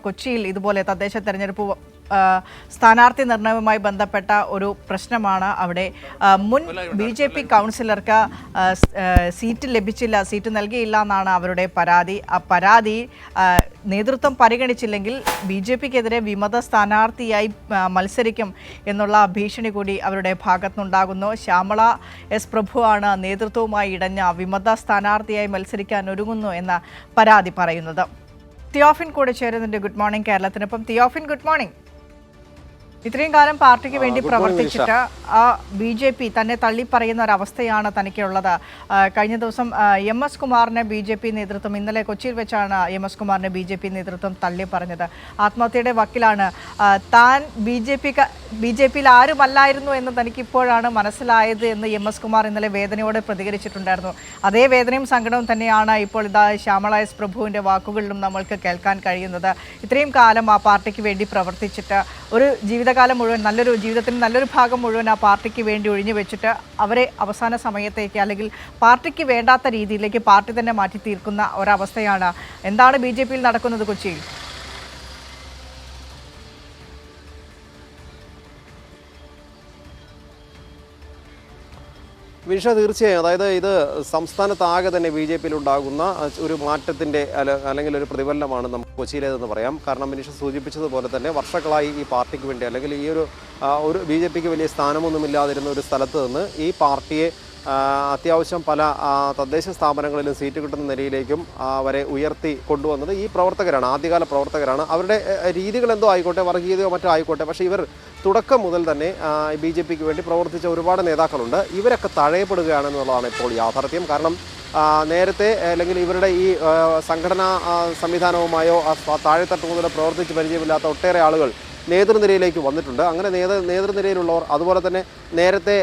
കൊച്ചിയിൽ ഇതുപോലെ തദ്ദേശ തെരഞ്ഞെടുപ്പ് സ്ഥാനാർത്ഥി നിർണയവുമായി ബന്ധപ്പെട്ട ഒരു പ്രശ്നമാണ്. അവിടെ മുൻ BJP കൗൺസിലർക്ക് സീറ്റ് ലഭിച്ചില്ല, സീറ്റ് നൽകിയില്ല എന്നാണ് അവരുടെ പരാതി. ആ പരാതി നേതൃത്വം പരിഗണിച്ചില്ലെങ്കിൽ BJPക്കെതിരെ വിമത സ്ഥാനാർത്ഥിയായി മത്സരിക്കും എന്നുള്ള ഭീഷണി കൂടി അവരുടെ ഭാഗത്തുനിന്നുണ്ടാകുന്നു. ശ്യാമള S. പ്രഭുവാണ് നേതൃത്വവുമായി ഇടഞ്ഞ വിമത സ്ഥാനാർത്ഥിയായി മത്സരിക്കാൻ ഒരുങ്ങുന്നു എന്ന പരാതി പറയുന്നത്. തിയോഫിൻ കൂടെ ചേരുന്നുണ്ട്. ഗുഡ് മോർണിംഗ് കേരളത്തിനൊപ്പം. Theophin, good morning. ഇത്രയും കാലം പാർട്ടിക്ക് വേണ്ടി പ്രവർത്തിച്ചിട്ട് BJP തന്നെ തള്ളിപ്പറയുന്ന ഒരവസ്ഥയാണ് തനിക്കുള്ളത്. കഴിഞ്ഞ ദിവസം MS കുമാറിനെ BJP നേതൃത്വം, ഇന്നലെ കൊച്ചിയിൽ വെച്ചാണ് MS കുമാറിനെ BJP നേതൃത്വം തള്ളിപ്പറഞ്ഞത്. ആത്മഹത്യയുടെ വക്കിലാണ്. താൻ BJPയിൽ ആരുമല്ലായിരുന്നു എന്ന് തനിക്കിപ്പോഴാണ് മനസ്സിലായത് എന്ന് MS കുമാർ ഇന്നലെ വേദനയോടെ പ്രതികരിച്ചിട്ടുണ്ടായിരുന്നു. അതേ വേദനയും സങ്കടവും തന്നെയാണ് ഇപ്പോൾ ഇതാ ശ്യാമള S. പ്രഭുവിൻ്റെ വാക്കുകളിലും നമ്മൾക്ക് കേൾക്കാൻ കഴിയുന്നത്. ഇത്രയും കാലം ആ പാർട്ടിക്ക് വേണ്ടി പ്രവർത്തിച്ചിട്ട് ഒരു ജീവിതകാലം മുഴുവൻ, ജീവിതത്തിൻ്റെ നല്ലൊരു ഭാഗം മുഴുവൻ ആ പാർട്ടിക്ക് വേണ്ടി ഒഴിഞ്ഞു വെച്ചിട്ട് അവരെ അവസാന സമയത്തേക്ക് അല്ലെങ്കിൽ പാർട്ടിക്ക് വേണ്ടാത്ത രീതിയിലേക്ക് പാർട്ടി തന്നെ മാറ്റി തീർക്കുന്ന ഒരവസ്ഥയാണ്. എന്താണ് BJPയിൽ നടക്കുന്നത് കൊച്ചിയിൽ? വിനിഷ, തീർച്ചയായും അതായത് ഇത് സംസ്ഥാനത്താകെ തന്നെ BJPയിൽ ഉണ്ടാകുന്ന ഒരു മാറ്റത്തിൻ്റെ അല്ലെങ്കിൽ ഒരു പ്രതിഫലനമാണ് നമുക്ക് കൊച്ചിയിലേതെന്ന് പറയാം. കാരണം വിനിഷ സൂചിപ്പിച്ചതുപോലെ തന്നെ വർഷങ്ങളായി ഈ പാർട്ടിക്ക് വേണ്ടി അല്ലെങ്കിൽ ഈ ഒരു BJPക്ക് വലിയ സ്ഥാനമൊന്നുമില്ലാതിരുന്ന ഒരു സ്ഥലത്ത് നിന്ന് ഈ പാർട്ടിയെ അത്യാവശ്യം പല തദ്ദേശ സ്ഥാപനങ്ങളിലും സീറ്റ് കിട്ടുന്ന നിലയിലേക്കും അവരെ ഉയർത്തി കൊണ്ടുവന്നത് ഈ പ്രവർത്തകരാണ്, ആദ്യകാല പ്രവർത്തകരാണ്. അവരുടെ രീതികൾ എന്തോ ആയിക്കോട്ടെ, വർഗീയതയോ മറ്റോ ആയിക്കോട്ടെ, പക്ഷേ ഇവർ തുടക്കം മുതൽ തന്നെ BJPക്ക് വേണ്ടി പ്രവർത്തിച്ച ഒരുപാട് നേതാക്കളുണ്ട്. ഇവരൊക്കെ തഴയപ്പെടുകയാണെന്നുള്ളതാണ് ഇപ്പോൾ യാഥാർത്ഥ്യം. കാരണം നേരത്തെ അല്ലെങ്കിൽ ഇവരുടെ ഈ സംഘടനാ സംവിധാനവുമായോ താഴെത്തട്ട് മുതൽ പ്രവർത്തിച്ച് പരിചയമില്ലാത്ത ഒട്ടേറെ ആളുകൾ നേതൃനിരയിലേക്ക് വന്നിട്ടുണ്ട്. അങ്ങനെ നേതൃനിരയിലുള്ളവർ, അതുപോലെ തന്നെ നേരത്തെ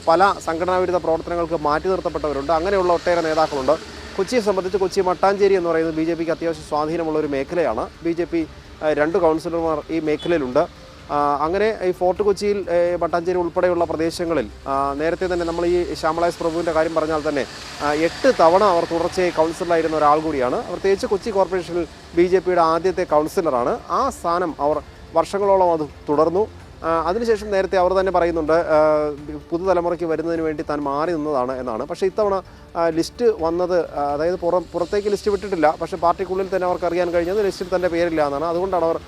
പല സംഘടനാവിരുദ്ധ പ്രവർത്തനങ്ങൾക്ക് മാറ്റി നിർത്തപ്പെട്ടവരുണ്ട്. അങ്ങനെയുള്ള ഒട്ടേറെ നേതാക്കളുണ്ട്. കൊച്ചിയെ സംബന്ധിച്ച് കൊച്ചി മട്ടാഞ്ചേരി എന്ന് പറയുന്നത് BJPക്ക് അത്യാവശ്യം സ്വാധീനമുള്ള ഒരു മേഖലയാണ്. BJP 2 കൗൺസിലർമാർ ഈ മേഖലയിലുണ്ട്. അങ്ങനെ ഈ ഫോർട്ട് കൊച്ചിയിൽ, മട്ടാഞ്ചേരി ഉൾപ്പെടെയുള്ള പ്രദേശങ്ങളിൽ നേരത്തെ തന്നെ നമ്മൾ ഈ ശ്യാമള S. പ്രഭുവിൻ്റെ കാര്യം പറഞ്ഞാൽ തന്നെ 8 തവണ അവർ തുടർച്ചയായി കൗൺസിലറായിരുന്ന ഒരാൾ കൂടിയാണ്. പ്രത്യേകിച്ച് കൊച്ചി കോർപ്പറേഷനിൽ BJPയുടെ ആദ്യത്തെ കൗൺസിലറാണ്. ആ സ്ഥാനം അവർ വർഷങ്ങളോളം അത് തുടർന്നു. അതിനുശേഷം നേരത്തെ അവർ തന്നെ പറയുന്നുണ്ട് പുതുതലമുറയ്ക്ക് വരുന്നതിന് വേണ്ടി താൻ മാറി നിന്നതാണ് എന്നാണ്. പക്ഷേ ഇത്തവണ ലിസ്റ്റ് വന്നത്, അതായത് പുറത്തേക്ക് ലിസ്റ്റ് വിട്ടിട്ടില്ല, പക്ഷേ പാർട്ടിക്കുള്ളിൽ തന്നെ അവർക്ക് അറിയാൻ കഴിഞ്ഞത് ലിസ്റ്റിൽ തൻ്റെ പേരില്ല എന്നാണ്. അതുകൊണ്ടാണ് അവർ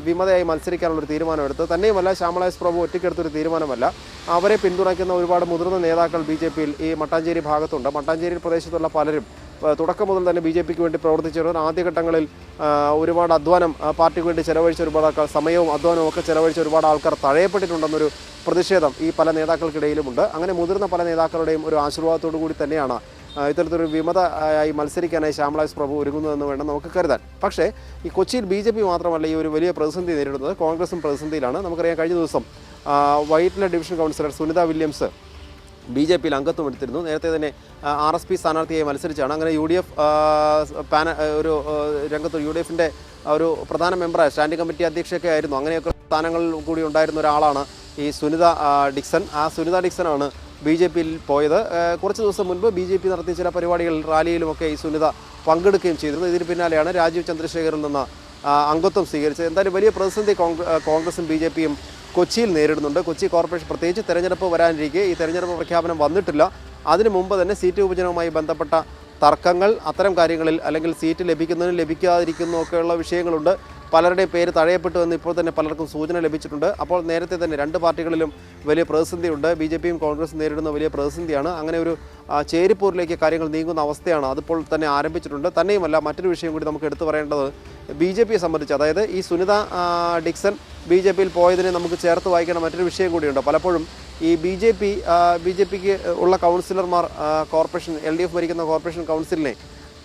വിമതയായി മത്സരിക്കാനുള്ളൊരു തീരുമാനമെടുത്തത്. തന്നെയുമല്ല, ശ്യാമള S. പ്രഭു ഒറ്റയ്ക്കെടുത്തൊരു തീരുമാനമല്ല. അവരെ പിന്തുണയ്ക്കുന്ന ഒരുപാട് മുതിർന്ന നേതാക്കൾ BJPയിൽ ഈ മട്ടാഞ്ചേരി ഭാഗത്തുണ്ട്. മട്ടാഞ്ചേരി പ്രദേശത്തുള്ള പലരും തുടക്കം മുതൽ തന്നെ BJPക്ക് വേണ്ടി പ്രവർത്തിച്ചവർ. ആദ്യഘട്ടങ്ങളിൽ ഒരുപാട് അധ്വാനം പാർട്ടിക്ക് വേണ്ടി ചെലവഴിച്ച ഒരുപാട് ആൾക്കാർ, സമയവും അധ്വാനവും ഒക്കെ ചെലവഴിച്ച ഒരുപാട് ആൾക്കാർ തഴയപ്പെട്ടിട്ടുണ്ടെന്നൊരു പ്രതിഷേധം ഈ പല നേതാക്കൾക്കിടയിലുമുണ്ട്. അങ്ങനെ മുതിർന്ന പല നേതാക്കളുടെയും ഒരു ആശീർവാദത്തോടു കൂടി തന്നെയാണ് ഇത്തരത്തിലൊരു വിമതയായി മത്സരിക്കാനായി ശ്യാമള S. പ്രഭു ഒരുങ്ങുന്നതെന്ന് വേണം നമുക്ക് കരുതാൻ. പക്ഷേ ഈ കൊച്ചിയിൽ BJP മാത്രമല്ല ഈ ഒരു വലിയ പ്രതിസന്ധി നേരിടുന്നത്, കോൺഗ്രസും പ്രതിസന്ധിയിലാണ്. നമുക്കറിയാം, കഴിഞ്ഞ ദിവസം Vyttila division councillor Sunitha Williams BJPയിൽ അംഗത്വം എടുത്തിരുന്നു. നേരത്തെ തന്നെ RSP സ്ഥാനാർത്ഥിയായി മത്സരിച്ചാണ്. അങ്ങനെ UDF ഒരു രംഗത്ത് UDFിൻ്റെ ഒരു പ്രധാന മെമ്പറായ സ്റ്റാൻഡിംഗ് കമ്മിറ്റി അധ്യക്ഷയൊക്കെ ആയിരുന്നു. അങ്ങനെയൊക്കെ സ്ഥാനങ്ങളിൽ കൂടി ഉണ്ടായിരുന്ന ഒരാളാണ് ഈ സുനിത ഡിക്സൺ. ആ സുനിത ഡിക്സനാണ് BJPയിൽ പോയത്. കുറച്ച് ദിവസം മുൻപ് BJP നടത്തിയ ചില പരിപാടികളിൽ, റാലിയിലുമൊക്കെ ഈ സുനിത പങ്കെടുക്കുകയും ചെയ്തിരുന്നു. ഇതിന് പിന്നാലെയാണ് രാജീവ് ചന്ദ്രശേഖറിൽ നിന്ന് അംഗത്വം സ്വീകരിച്ചത്. എന്തായാലും വലിയ പ്രതിസന്ധി കോൺഗ്രസും BJPയും കൊച്ചിയിൽ നേരിടുന്നുണ്ട്. കൊച്ചി കോർപ്പറേഷൻ, പ്രത്യേകിച്ച് തെരഞ്ഞെടുപ്പ് വരാനിരിക്കെ ഈ തെരഞ്ഞെടുപ്പ് പ്രഖ്യാപനം വന്നിട്ടില്ല. അതിനു മുമ്പ് തന്നെ സീറ്റ് വിഭജനവുമായി ബന്ധപ്പെട്ട തർക്കങ്ങൾ, അത്തരം കാര്യങ്ങളിൽ അല്ലെങ്കിൽ സീറ്റ് ലഭിക്കുന്നതിനും ലഭിക്കാതിരിക്കുന്നതും ഒക്കെയുള്ള വിഷയങ്ങളുണ്ട്. പലരുടെയും പേര് തഴയപ്പെട്ടു എന്ന് ഇപ്പോൾ തന്നെ പലർക്കും സൂചന ലഭിച്ചിട്ടുണ്ട്. അപ്പോൾ നേരത്തെ തന്നെ 2 പാർട്ടികളിലും വലിയ പ്രതിസന്ധിയുണ്ട്. BJPയും കോൺഗ്രസും നേരിടുന്ന വലിയ പ്രതിസന്ധിയാണ്. അങ്ങനെ ഒരു ചേരിപ്പോരിലേക്ക് കാര്യങ്ങൾ നീങ്ങുന്ന അവസ്ഥയാണ് അതിപ്പോൾ തന്നെ ആരംഭിച്ചിട്ടുണ്ട്. തന്നെയുമല്ല, മറ്റൊരു വിഷയം കൂടി നമുക്ക് എടുത്തു പറയേണ്ടത് BJPയെ സംബന്ധിച്ച്, അതായത് ഈ സുനിത ഡിക്സൺ BJPയിൽ പോയതിനെ നമുക്ക് ചേർത്ത് വായിക്കേണ്ട മറ്റൊരു വിഷയം കൂടിയുണ്ട്. പലപ്പോഴും ഈ BJPക്ക് ഉള്ള കൗൺസിലർമാർ, കോർപ്പറേഷൻ LDF ഭരിക്കുന്ന കോർപ്പറേഷൻ കൗൺസിലിനെ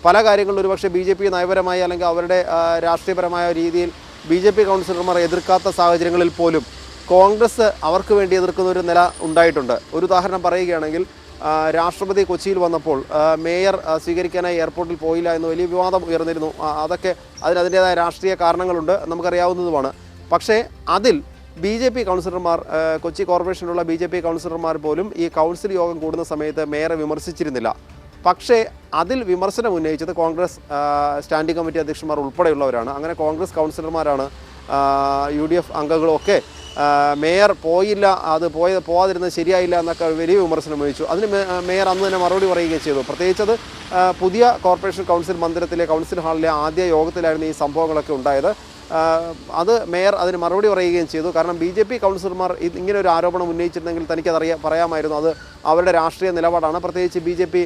പല കാര്യങ്ങളിലും ഒരുപക്ഷെ BJP നയപരമായി അല്ലെങ്കിൽ അവരുടെ രാഷ്ട്രീയപരമായ രീതിയിൽ BJP കൗൺസിലർമാർ എതിർക്കാത്ത സാഹചര്യങ്ങളിൽ പോലും കോൺഗ്രസ് അവർക്ക് വേണ്ടി എതിർക്കുന്ന ഒരു നില ഉണ്ടായിട്ടുണ്ട്. ഒരു ഉദാഹരണം പറയുകയാണെങ്കിൽ, രാഷ്ട്രപതി കൊച്ചിയിൽ വന്നപ്പോൾ മേയർ സ്വീകരിക്കാനായി എയർപോർട്ടിൽ പോയില്ല എന്ന് വലിയ വിവാദം ഉയർന്നിരുന്നു. അതൊക്കെ അതിൻ്റേതായ രാഷ്ട്രീയ കാരണങ്ങളുണ്ട്, നമുക്കറിയാവുന്നതുമാണ്. പക്ഷേ അതിൽ BJP കൗൺസിലർമാർ, കൊച്ചി കോർപ്പറേഷനിലുള്ള BJP കൗൺസിലർമാർ പോലും ഈ കൗൺസിൽ യോഗം കൂടുന്ന സമയത്ത് മേയറെ വിമർശിച്ചിരുന്നില്ല. പക്ഷേ അതിൽ വിമർശനം ഉന്നയിച്ചത് കോൺഗ്രസ് സ്റ്റാൻഡിംഗ് കമ്മിറ്റി അധ്യക്ഷന്മാർ ഉൾപ്പെടെയുള്ളവരാണ്. അങ്ങനെ കോൺഗ്രസ് കൗൺസിലർമാരാണ് UDF അംഗങ്ങളൊക്കെ മേയർ പോയില്ല, അത് പോകാതിരുന്നത് ശരിയായില്ല എന്നൊക്കെ വലിയ വിമർശനം ഉന്നയിച്ചു. അതിന് മേയർ അന്ന് തന്നെ മറുപടി പറയുകയും ചെയ്തു. പ്രത്യേകിച്ചത് പുതിയ കോർപ്പറേഷൻ കൗൺസിൽ മന്ദിരത്തിലെ കൗൺസിൽ ഹാളിലെ ആദ്യ യോഗത്തിലായിരുന്നു ഈ സംഭവങ്ങളൊക്കെ ഉണ്ടായത്. അത് മേയർ അതിന് മറുപടി പറയുകയും ചെയ്തു. കാരണം BJP കൗൺസിലർമാർ ഇങ്ങനെ ഒരു ആരോപണം ഉന്നയിച്ചിരുന്നെങ്കിൽ തനിക്കത് പറയാമായിരുന്നു. അത് അവരുടെ രാഷ്ട്രീയ നിലപാടാണ്. പ്രത്യേകിച്ച് BJP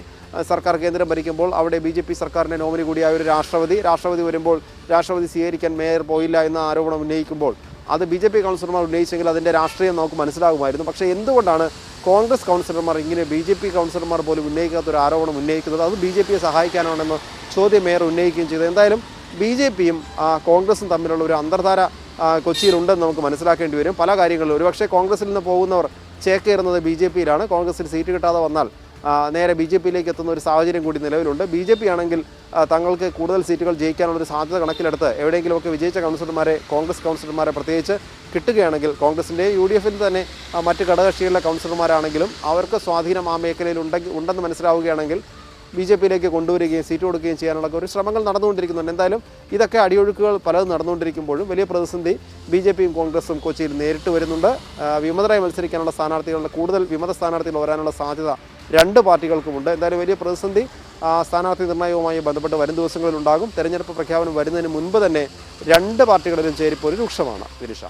സർക്കാർ കേന്ദ്രം ഭരിക്കുമ്പോൾ അവിടെ BJP സർക്കാരിൻ്റെ നോമിനി കൂടിയായ ഒരു രാഷ്ട്രപതി വരുമ്പോൾ രാഷ്ട്രപതി സ്വീകരിക്കാൻ മേയർ പോയില്ല എന്ന ആരോപണം ഉന്നയിക്കുമ്പോൾ അത് BJP കൗൺസിലർമാർ ഉന്നയിച്ചെങ്കിൽ അതിൻ്റെ രാഷ്ട്രീയം നമുക്ക് മനസ്സിലാകുമായിരുന്നു. പക്ഷേ എന്തുകൊണ്ടാണ് കോൺഗ്രസ് കൗൺസിലർമാർ ഇങ്ങനെ BJP കൗൺസിലർമാർ പോലും ഉന്നയിക്കാത്തൊരു ആരോപണം ഉന്നയിക്കുന്നത്? അത് BJPയെ സഹായിക്കാനാണെന്ന് ചോദ്യം മേയർ ഉന്നയിക്കുകയും ചെയ്തു. എന്തായാലും BJPയും കോൺഗ്രസും തമ്മിലുള്ള ഒരു അന്തർധാര കൊച്ചിയിലുണ്ടെന്ന് നമുക്ക് മനസ്സിലാക്കേണ്ടി വരും. പല കാര്യങ്ങളിലും ഒരുപക്ഷെ കോൺഗ്രസിൽ നിന്ന് പോകുന്നവർ ചേക്കേറുന്നത് BJPയിലാണ്. കോൺഗ്രസിൽ സീറ്റ് കിട്ടാതെ വന്നാൽ നേരെ BJPയിലേക്ക് എത്തുന്ന ഒരു സാഹചര്യം കൂടി നിലവിലുണ്ട്. BJP ആണെങ്കിൽ തങ്ങൾക്ക് കൂടുതൽ സീറ്റുകൾ ജയിക്കാനുള്ളൊരു സാധ്യത കണക്കിലെടുത്ത് എവിടെയെങ്കിലുമൊക്കെ വിജയിച്ച കോൺഗ്രസ് കൗൺസിലർമാരെ പ്രത്യേകിച്ച് കിട്ടുകയാണെങ്കിൽ കോൺഗ്രസിൻ്റെ UDFിൽ തന്നെ മറ്റ് ഘടകകക്ഷികളിലെ കൗൺസിലർമാരാണെങ്കിലും അവർക്ക് സ്വാധീനം ആ മേഖലയിൽ ഉണ്ടെന്ന് മനസ്സിലാവുകയാണെങ്കിൽ BJPയിലേക്ക് കൊണ്ടുവരികയും സീറ്റ് കൊടുക്കുകയും ചെയ്യാനുള്ള ഒരു ശ്രമങ്ങൾ നടന്നുകൊണ്ടിരിക്കുന്നുണ്ട്. എന്തായാലും ഇതൊക്കെ അടിയൊഴുക്കുകൾ പലതും നടന്നുകൊണ്ടിരിക്കുമ്പോഴും വലിയ പ്രതിസന്ധി BJPയും കോൺഗ്രസും കൊച്ചിയിൽ നേരിട്ട് വരുന്നുണ്ട്. വിമതരായി മത്സരിക്കാനുള്ള സ്ഥാനാർത്ഥികളുടെ കൂടുതൽ വിമത സ്ഥാനാർത്ഥികൾ വരാനുള്ള സാധ്യത രണ്ട് പാർട്ടികൾക്കുമുണ്ട്. എന്തായാലും വലിയ പ്രതിസന്ധി സ്ഥാനാർത്ഥി നിർണയവുമായി ബന്ധപ്പെട്ട് വരും ദിവസങ്ങളിൽ ഉണ്ടാകും. തെരഞ്ഞെടുപ്പ് പ്രഖ്യാപനം വരുന്നതിന് മുൻപ് തന്നെ രണ്ട് പാർട്ടികളിലും ചേരിപ്പോര് രൂക്ഷമാണ്. വിരിഷ.